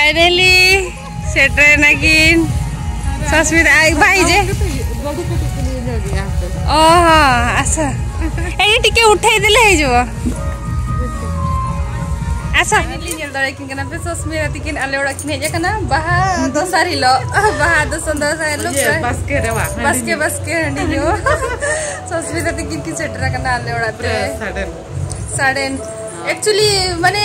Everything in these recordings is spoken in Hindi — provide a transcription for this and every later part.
फाइनली सेटर नागिन सस्मिता आई भाई जे ओह आस ए टिके उठाई देले हे जो आस फाइनली नेल दरे किन कना पे सस्मिता तिकिन आले ओडा किन हे कना बाहा दोसार हिलो बाहा दोसंदर साइलो बसके हंडी जो सस्मिता तिकिन की सेटर कना आले ओडा ते साडेन एक्चुअली माने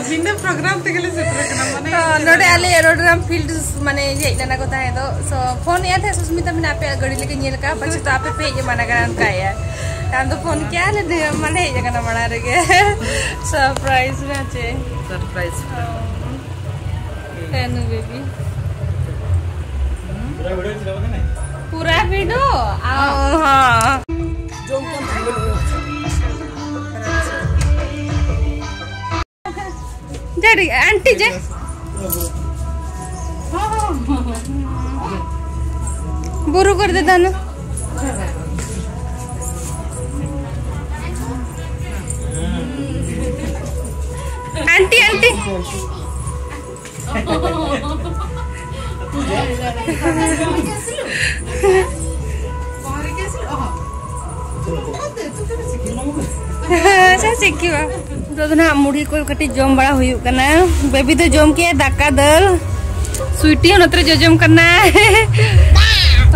बिना प्रोग्राम ते गेले सेटर कना माने नोडे आले एरोड्राम फील्ड माने ये जना को थाए तो सो फोन या थे सुस्मिता मैंने आपे गड़ी लेके नेल का પછી તો આપે पे ये माना करन का यार हम तो फोन किया ने माने ये कना बना रे सरप्राइज ना चे सरप्राइज तेनु बेबी पूरा वीडियो हां जड़ी आंटी जे बुरु कर दे दाना आंटी आंटी तो ना मुड़ी को कटी जम बड़ा हुई करना बेबी तो जम के दाका दल स्वीटी नत्र जम करना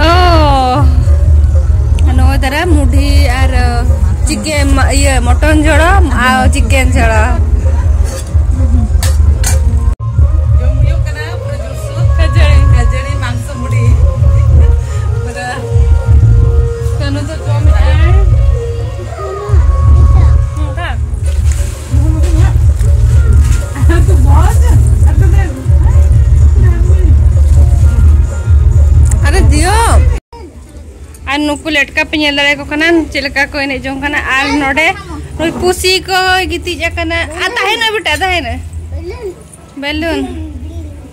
ओ नो तरह मुड़ी और चिकन ये मटन झोड़ा आ चिकन झोड़ा नुकु लटका पे नेल दारे को कना चिलका को एने जों कना आर नोडे नोय पुसी को गिति जकना आ ताहे ना बेटा ताहे ना बेलून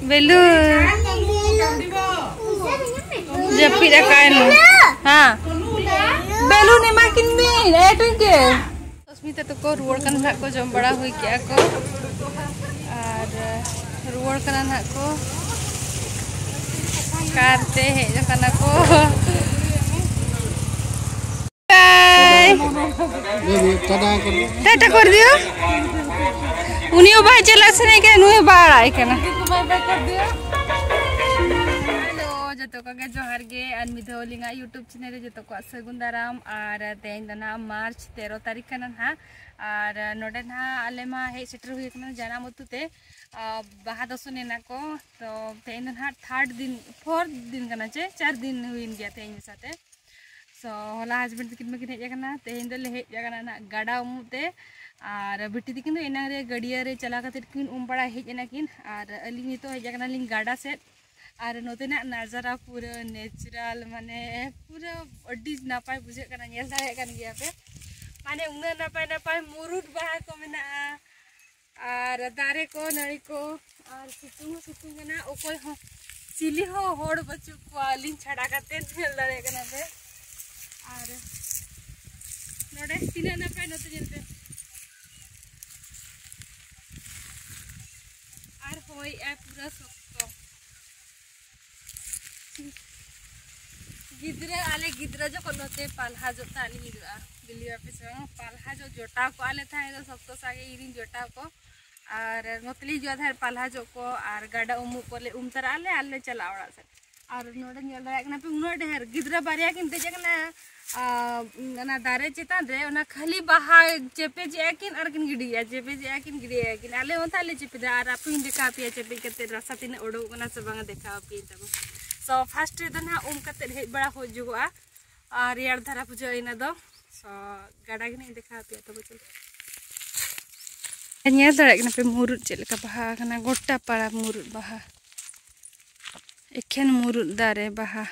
बेलून जपिरा कायनो हां बेलून मा किनबी ए टुके सस्मिता तो को रुवर कना ना को जम बड़ा हुई क्या को और रुवर कना ना को कारते हे जकना को टाटा कर दियो उनियो भाई चला से नहीं के नुए बाड़ आए के ना हेलो जतो का जोहार गे अनमि धोलिंगा यूट्यूब चैनल जतो को सगुन दाराम और तेन दना मार्च 13 तारीख कना हा और नोडे ना आले मा हे सेटर हुई कना जाना मतुते बाहा दसने ना को तो तेन ना थर्ड दिन फोर्थ दिन कना चे 4 दिन हुइन गया तेन साथे सो होला हस्बैंड तकिन में हेज करना तेहन दले हेज करना ना गाड़ा उमुते और बिटी तकिन एना रे गड़िया रे चला कते किन बड़ा हेज एना किन और अली नितो हेज करना लिंग गाड़ा से और नोते ना नजारा पूरा नेचुरल माने पूरा अड्डी नापाय बुझे करना नेल दाए कन गया पे माने उना नापाय मुरुद बाहा को मेना और दारे को नड़ी को और सितुंग कना ओकोय हो चिली हो होड़ बच्चू को लिंग छड़ा कते नेल दाए कना पे और नोडे तीना ना पे नते जलते और होय ए पूरा सख्तो गिद्रा आले गिद्रा जो कोनते पालहा जो ताली हिदुआ दिलिया पे से पालहा जो जोटा को आले था तो सख्तो सागे इरिन जोटा को और नतली जो आधार पालहा जो को और गाडा उमु को ले उमतरा आले चला ओड़ा से और नोडे नेल दाए कना पे उनो ढेर गिद्रा बारिया किन तेज कना ना दारे चेतान रे ओना खाली बाहा चेपे जेकिन और किन गिडिया चेपे जेकिन गिडिया किन आले होता ले चेपे और आपिन देखा पिया चेपे कते रसा तिन ओडो कना से बांगा देखा पि तब सो फर्स्ट रे ना कते हे बड़ा हो जुआ और यार धारा पूजा इना दो सो गाडा गिन देखा पिया तब चल नेल दारे कना पे मुरुद चेलका बाहा कना गोटा पाड़ा मुरुद बाहा एखेन मुरुद दारे बाहा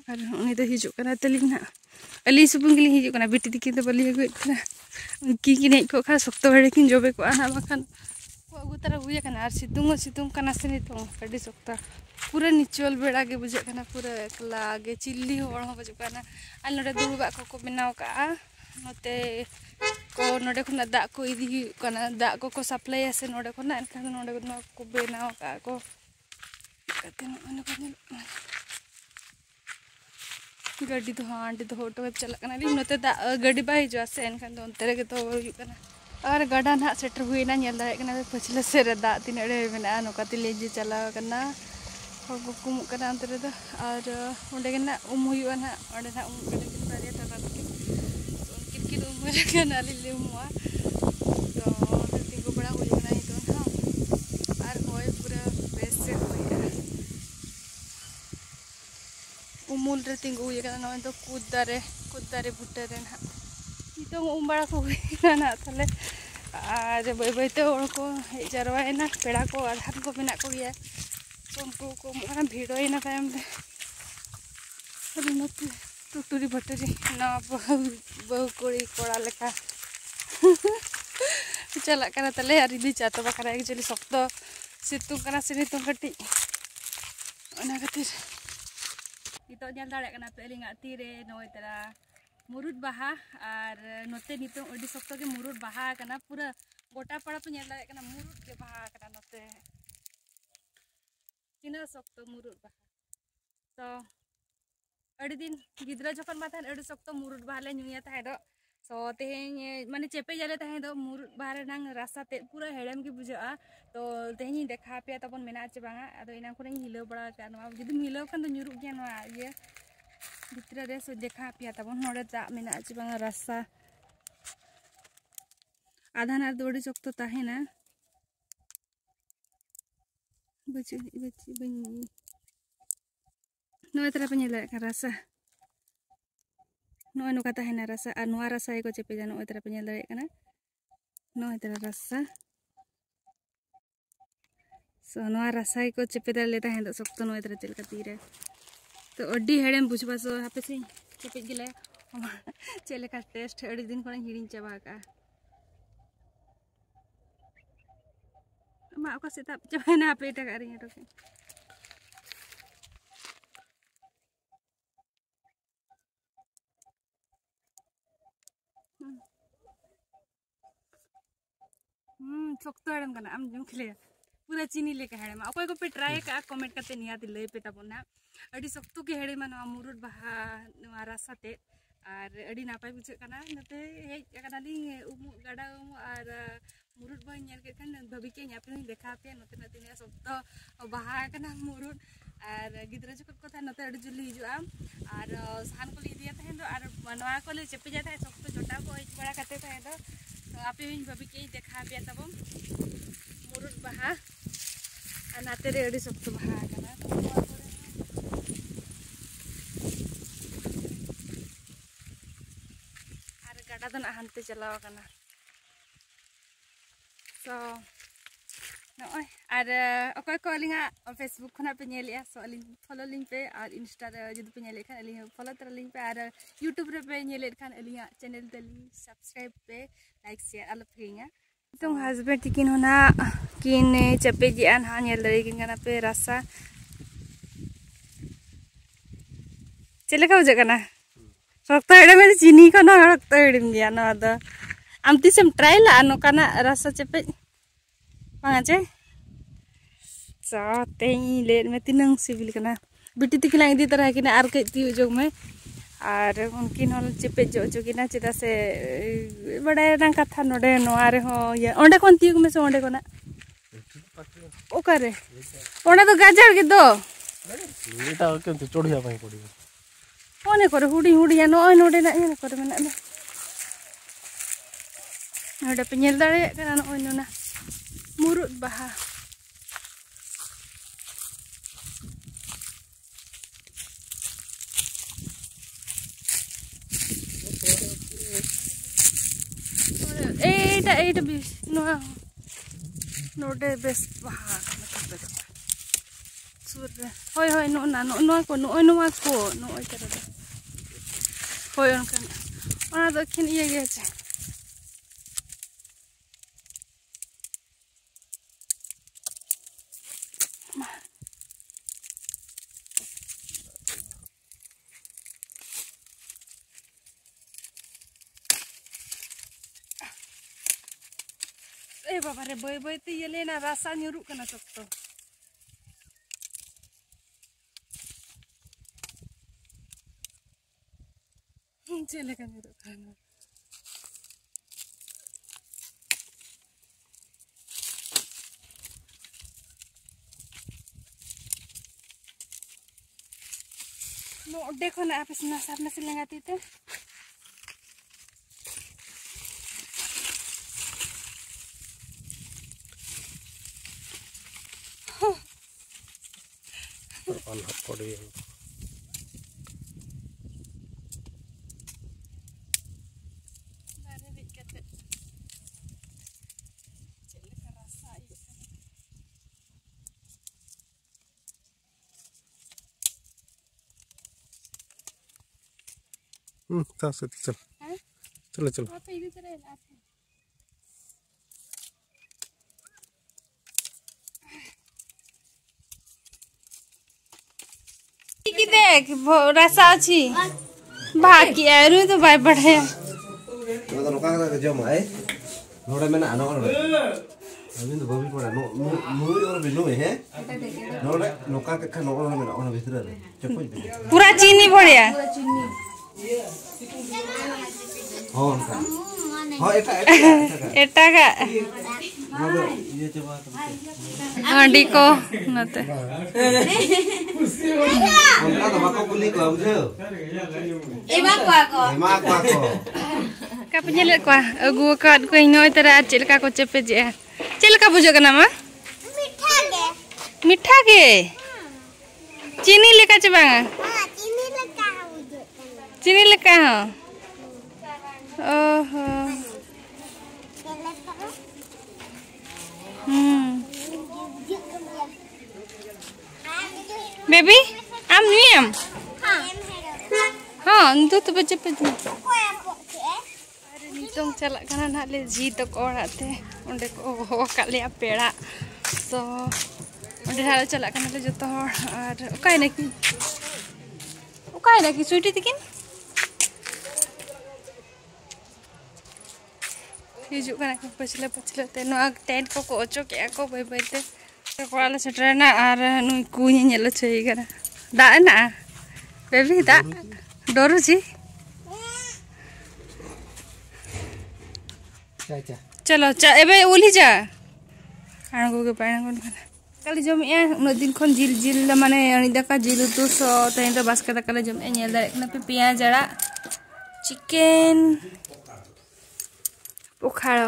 और उनी तो हिजु कना तलिंग ना अली सुपुंग गिली हिजु कना बिटी दिकिन तो बली गई कना उनकी किने को खा सकतो हड़े किन जोबे को आना बखन को अगु तरह हुए कना और सितुंग कना से नितो कडी सकता पूरा निचोल बेड़ा के बुझे कना पूरा एकला गे चिल्ली होड़ हो बजु कना अल नडे दुबा को बनाव का नोते को नोडे खुना दाग को इदी कना दाग को सप्लाई से नोडे खुना एनखान नोडे को बेनाव का को कते गाड़ी तो हाँ आंटी तो होटो चलना नोते गाड़ी बा हिजुआ से एनखान अंतरे के तो और गाड़ा ना सेटर हुईना नेल दाड़े पछले से दाग तीन मेना नौकाती लेजी चलाव कना हर को कुमुक कना अंतरे दो और ओंडे ना उम हुईआ ना ओंडे ना उम कना किन बारिया तारा किन उम कना लिले उमवा तो तिंगु बड़ा हुई कना हितो ना और होय पूरा बेस से हुईआ उमुल रे तिंगु हुई कना नय तो कुदारे बुट्टे रे ना हितो उम बड़ा को हुई ना थाले आज बय बयते हर को हेज जारवायना पेड़ा को आधान को मेना को गया उनको को भिड़ोना तायम नोते टुटुरी भटरी ना बहु कुड़ी कोड़ा लेखा चला कना तले यार इदी चातो बकरा एक्चुअली सख्त सितुंग कना से नितुंग कटी ओना खातिर नितो नेल दाड़े कना पे लिंगा तीरे नोय तरा मुरुद बाहा और नोते नितुंग अडी सख्त के मुरुद बाहा कना पूरा गोटा पड़ा पे नेल दाड़े कना मुरुद के बाहा कना नोते तीना सख्त मुरुद बाहा तो अड़ी दिन गिद्रा जखन मा थान अड़ी सख्त मुरुद बाहा ले नुया थाहे दो सो तेहेñ माने चेपे जाले थाहे दो मुरुद बाहा रे नांग रासा ते पूरा हेड़म के बुझा तो तेहेñ देखा पे तबन मेना चे बांगा अदो इना कोने हिलो बड़ा का नवा जुदि हिलो खान तो nyuruk गया नवा ये भितरा रे सो देखा पे तबन नोडे दा मेना चे बांगा रासा आधा ना दोड़ी सख्त ताहे ना बची बनी नोय तरह पे नेला का रासा नोय नुका ताहेना रासा और नोआ रासा को चेपे जा नोय तरह पे नेल दाड़े कना नोय तरह रासा सो नोआ रासा को चेपे दाले ताहे दो सख्त नोय तरह चल का तीरे तो अड्डी हेड़ेम बुझबा सो हापे से चेपे गिले चले का टेस्ट अड़ी दिन कोन हिडिन चाबा का मा को सेता चाबेना हापे टा का रिया टके सख्त हेड़म कना आम जम खले पूरा चीनी लेके हेड़म अकोय को पे ट्राई का कमेंट करते नियाती लय पे तबना अडी सख्त के हेड़ेमा नवा मुरुद बाहा नवा रासाते और अडी नापाय बुझे कना नते हेज कना ली उमु गाडा उमु और मुरुद बाहा नेल के खान भाभी के यापे देखा पे नते नते ने सख्त बाहा कना मुरुद और गिद्रा जक को था नते अडी जुली हिजुआ और साहान को ली दिया था और नवा को ले चेपे जाता है सख्त जोटा को हेज बड़ा करते था तो आपे भाभी के देखा पे तब मुरुद बाहा नाते रे अडी सख्त बाहा कना और गाडा दो ना हानते चलाव कना सो नय और अकोय को अलिंगा फेसबुक खना पे नेलिया सो अलिंग फॉलो लिंक पे और इंस्टा रे जदि पे नेले खान अलिंग फॉलो तर लिंक पे और यूट्यूब रे पे नेले खान अलिंगा चैनल तली सब्सक्राइब पे लाइक शेयर आलो फेंगा तो हस्बैंड तिकिन होना किन चेपे जियान हा नेल दरे किन कना पे रासा चले का बुझे कना रक्त हेड़े में चीनी को ना रक्त हेड़े गया ना द आम तिसम ट्राई ला नो कना रासा चेपे पांचे साते ले में तिनंग सिविल कना बिटी तिकिला इदी तरह किना आर के ती जोग में और उनकिन हल चेपे जो किना चेदा से बड़े ना कथा नोडे नोआ रे हो या ओंडे कोन तीग में से ओंडे कोना ओकरे ओंडे तो गाजर के दो एटा केंते चोड़िया पई पड़ियो ओने करे हुडी या नोय नोडे ना ये करे मेना दे नोडे पे नेल दाड़े कना नोय नोना मुरुद बाहा एटा बिस नोआ नोडे बेस बाहा सुर होय होय नो ना नो को नोय करे होय अनकन ओना दो खिन ये गे छे बाबा रे बय बय ते ये लेना रासा nyuruk kana sokto चले का nyuruk kana no देखो ना आप इसमें सामने से लगाती थे अल्लाह पड़े चल चल चलो चलो की देख रसा अछि बाकी आरु तो भाई बढ़े तो लोका का जम है नोडे में आनो अभी तो बबी पड़ा नो मुई और बिनो है नोडे लोका के खा नोडे में ओन भीतर रे चपई पूरा चीनी भड़िया हां हां एटा का ये चबा हांडी को नते उनका तो बाको पुली को बुझो एमा को का पेले को अगु का को इनो तरा चिलका को चेपे जे चिलका बुझो कना मा मीठा के चीनी लेका चबा हां चीनी लेका हां ओहो बेबी आम न्यूएम हाँ दो तो बच्चे पे अरे नितों चला करना ना ले जी तो कोड़ाते उन्हें को हो कालिया पेड़ा तो उन्हें हाल चला करना ले जो तो और उकाई ना कि स्वीटी दिकिन हिजू करना कि पछले ते नो टेंट को ओचो के को बय बय ते कोड़ाले सेटरना और नुई कुनी नेलो छई करा दा ना बेबी दा डरू जी चलो एबे उली जा आंगो के पाना कोन कल जम ए उन दिन खन जिल माने अनि दका जिल तो सो तैन तो बास्का दका जम ए नेल दारे ना पिया जड़ा चिकन पोखाड़ो